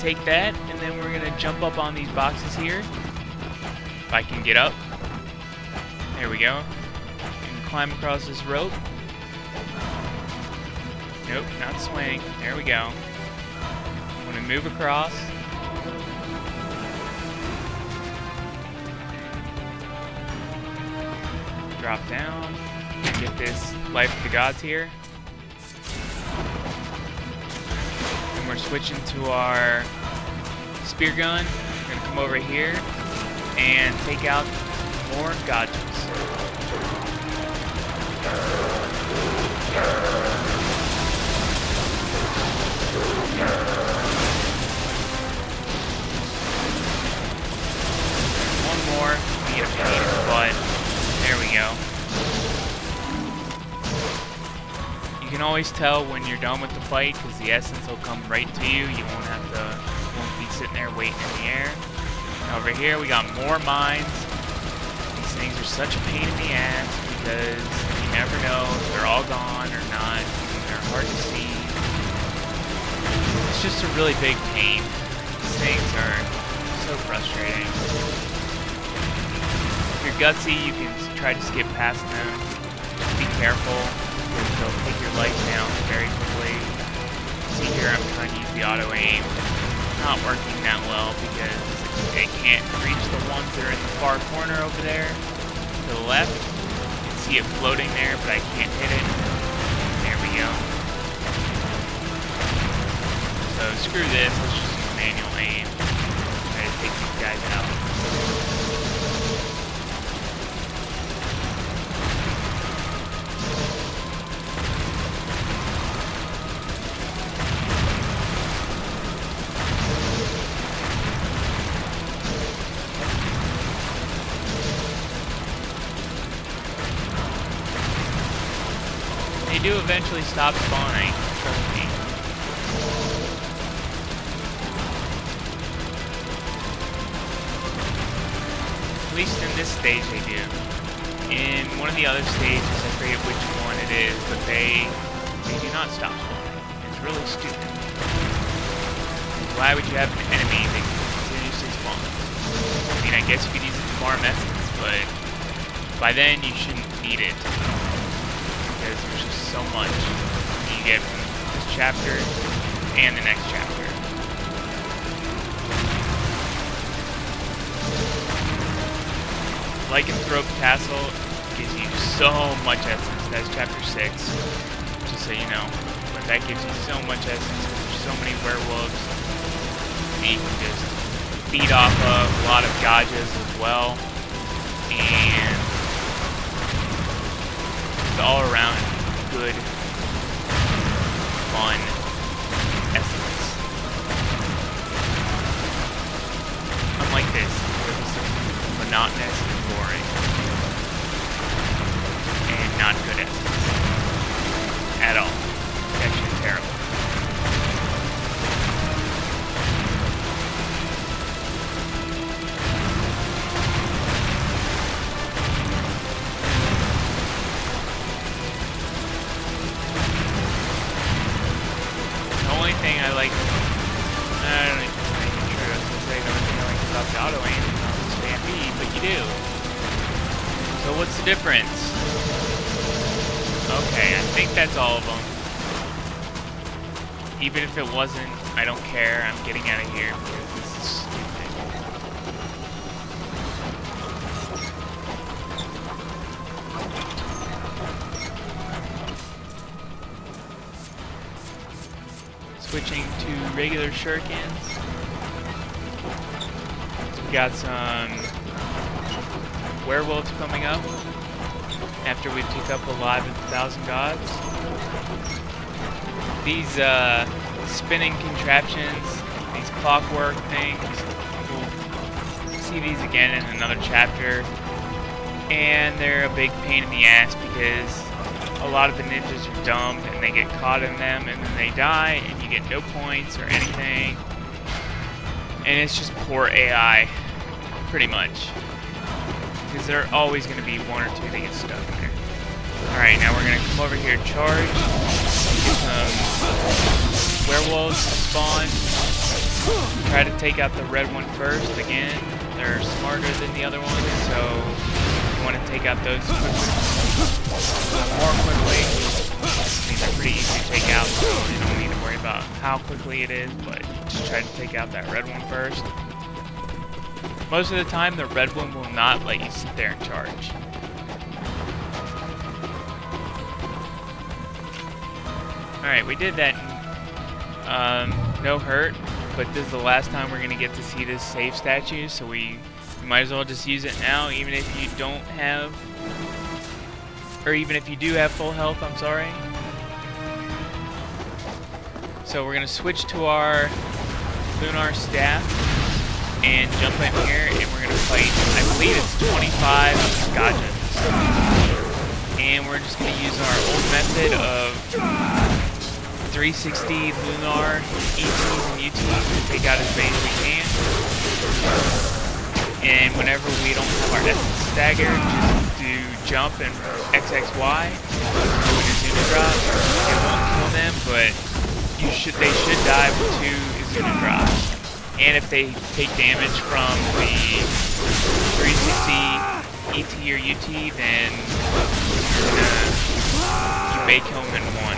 take that, and then we're gonna jump up on these boxes here. If I can get up. There we go. And climb across this rope. Nope, not swing. There we go. I'm gonna move across. Drop down. Get this Life of the Gods here. And we're switching to our spear gun. We're gonna come over here and take out more gotchas. One more. We get a pain in the butt. There we go. You can always tell when you're done with the fight because the essence will come right to you. You won't be sitting there waiting in the air. And over here we got more mines. These things are such a pain in the ass because you never know if they're all gone or not. And they're hard to see. It's just a really big pain. These things are so frustrating. If you're gutsy, you can try to skip past them. Be careful, because they'll take your life down very quickly. See here, I'm trying to use the auto aim. Not working that well because it can't reach the ones that are in the far corner over there to the left. You can see it floating there, but I can't hit it. There we go. So screw this, let's just use manual aim. Try to take these guys out. They do eventually stop spawning, trust me. At least in this stage they do. In one of the other stages, I forget which one it is, but they do not stop spawning. It's really stupid. Why would you have an enemy that continuously spawns? I mean, I guess you could use it to farm essence, but by then you shouldn't need it. Because there's just so much you get from this chapter and the next chapter. Lycanthrope Castle gives you so much essence. That's chapter 6, just so you know. But that gives you so much essence. There's so many werewolves that you can just feed off of. A lot of gajahs as well. And all around good, fun essence. Unlike this, where this is monotonous and boring. And not good essence. At all. It's actually terrible. I like, I don't even know anything you were going to say. The only thing I like about the auto aim is not the spam B, but you do. So what's the difference? Okay, I think that's all of them. Even if it wasn't, I don't care. I'm getting out of here because this is stupid. Switching to regular shurikens. We got some werewolves coming up after we pick up Alive with 1,000 Gods. These spinning contraptions, these clockwork things, we'll see these again in another chapter. And they're a big pain in the ass because a lot of the ninjas are dumb and they get caught in them and then they die and you get no points or anything. And it's just poor AI, pretty much. Because there are always going to be one or two that get stuck in there. Alright, now we're going to come over here and charge. Get some werewolves to spawn. Try to take out the red one first. Again, they're smarter than the other ones, so you want to take out those more quickly. I mean, they're pretty easy to take out, so you don't need to worry about how quickly it is, but just try to take out that red one first. Most of the time, the red one will not let you sit there and charge. Alright, we did that. No hurt, but this is the last time we're going to get to see this save statue, so we might as well just use it now, even if you don't have, or even if you do have full health, I'm sorry. So we're going to switch to our lunar staff and jump in here, and we're going to fight, I believe it's 25 gotchas. And we're just going to use our old method of 360 lunar ETs and UTs to take out as many as we can. And whenever we don't have our essence stagger, just do jump and XXY, do an Izuna drop. It won't kill them, but they should die with 2 Izuna drops. And if they take damage from the 360 ET or UT, then you may kill them in 1.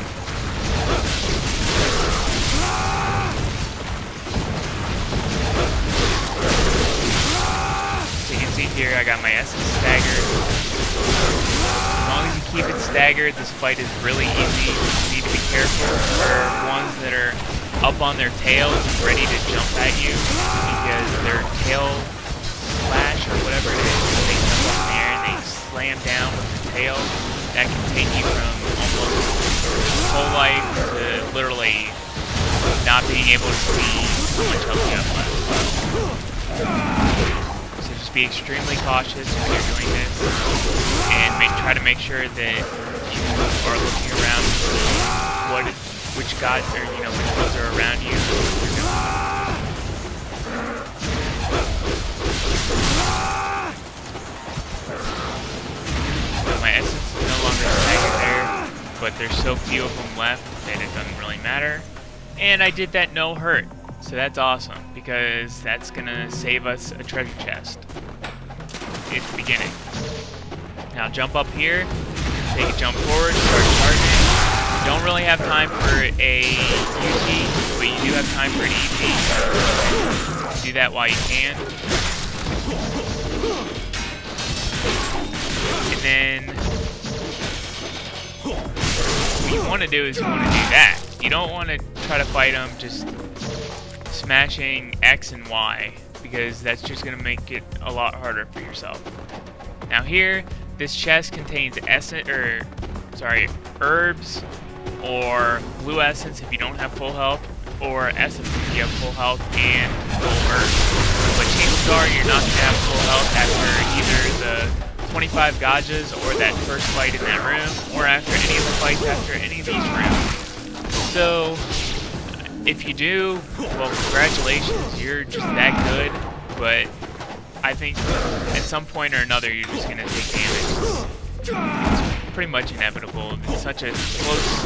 So you can see here I got my essence staggered. As long as you keep it staggered, this fight is really easy. You need to be careful for ones that are up on their tails and ready to jump at you, because their tail slash or whatever it is, they jump up in the air and they slam down with the tail. That can take you from almost whole life to literally not being able to see how much health you have left. So just be extremely cautious when you're doing this, and try to make sure that you are looking around which gods are, which ones are around you. So my essence is no longer staggered there, but there's so few of them left that it doesn't really matter. And I did that no hurt, so that's awesome, because that's gonna save us a treasure chest at the beginning. Now jump up here, take a jump forward, start charging. You don't really have time for a UT, but you do have time for an ET. Do that while you can. And then what you want to do is you want to do that. You don't want to try to fight them just smashing X and Y, because that's just going to make it a lot harder for yourself. Now here, this chest contains herbs or blue essence if you don't have full health, or essence if you have full health and full herbs. But chances are you're not going to have full health after either the 25 gajas or that first fight in that room, or after any of the fights after any of these rooms. So if you do, well, congratulations, you're just that good, but I think at some point or another you're just going to take damage. It's pretty much inevitable. It's such a close,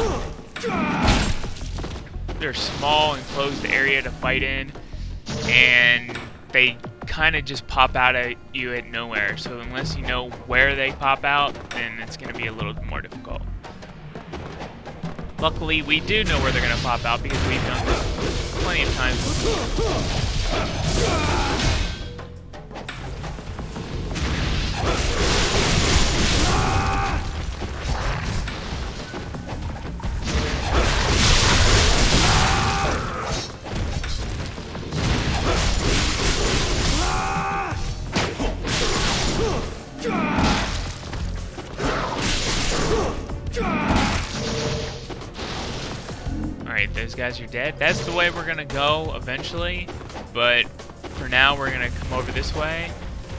they're small and closed area to fight in, and they kind of just pop out at you at nowhere. So unless you know where they pop out, then it's going to be a little more difficult. Luckily, we do know where they're going to pop out because we've done this plenty of times before. Alright, those guys are dead. That's the way we're gonna go eventually, but for now we're gonna come over this way.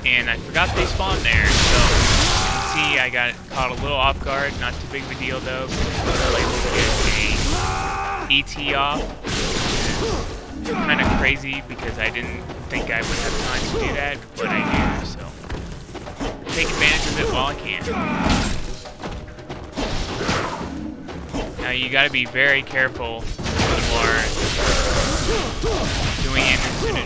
And I forgot they spawned there, so you can see I got caught a little off guard. Not too big of a deal though. I was able to get a ET off. It's kind of crazy because I didn't think I would have time to do that, but I do, so take advantage of it while I can. Now you gotta be very careful when you are doing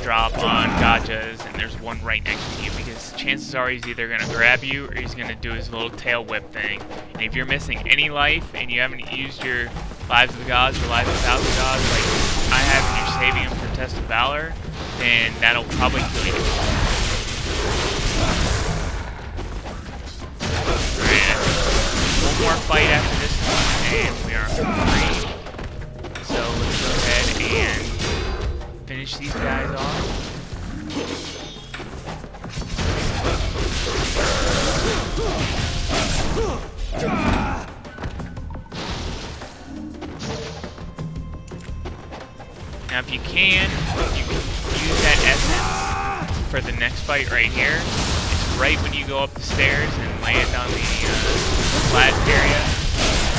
drop on gotchas and there's one right next to you, because chances are he's either going to grab you or he's going to do his little tail whip thing. And if you're missing any life and you haven't used your Lives of the Gods or Lives without the Gods like I have, and you're saving them for Test of Valor, then that'll probably kill you. Alright, one more fight after this one and we are free. So let's go ahead and finish these guys off. Now if you can use that essence for the next fight right here. It's right when you go up the stairs and land on the flat area.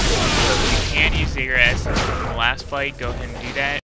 So if you can use your essence from the last fight, go ahead and do that.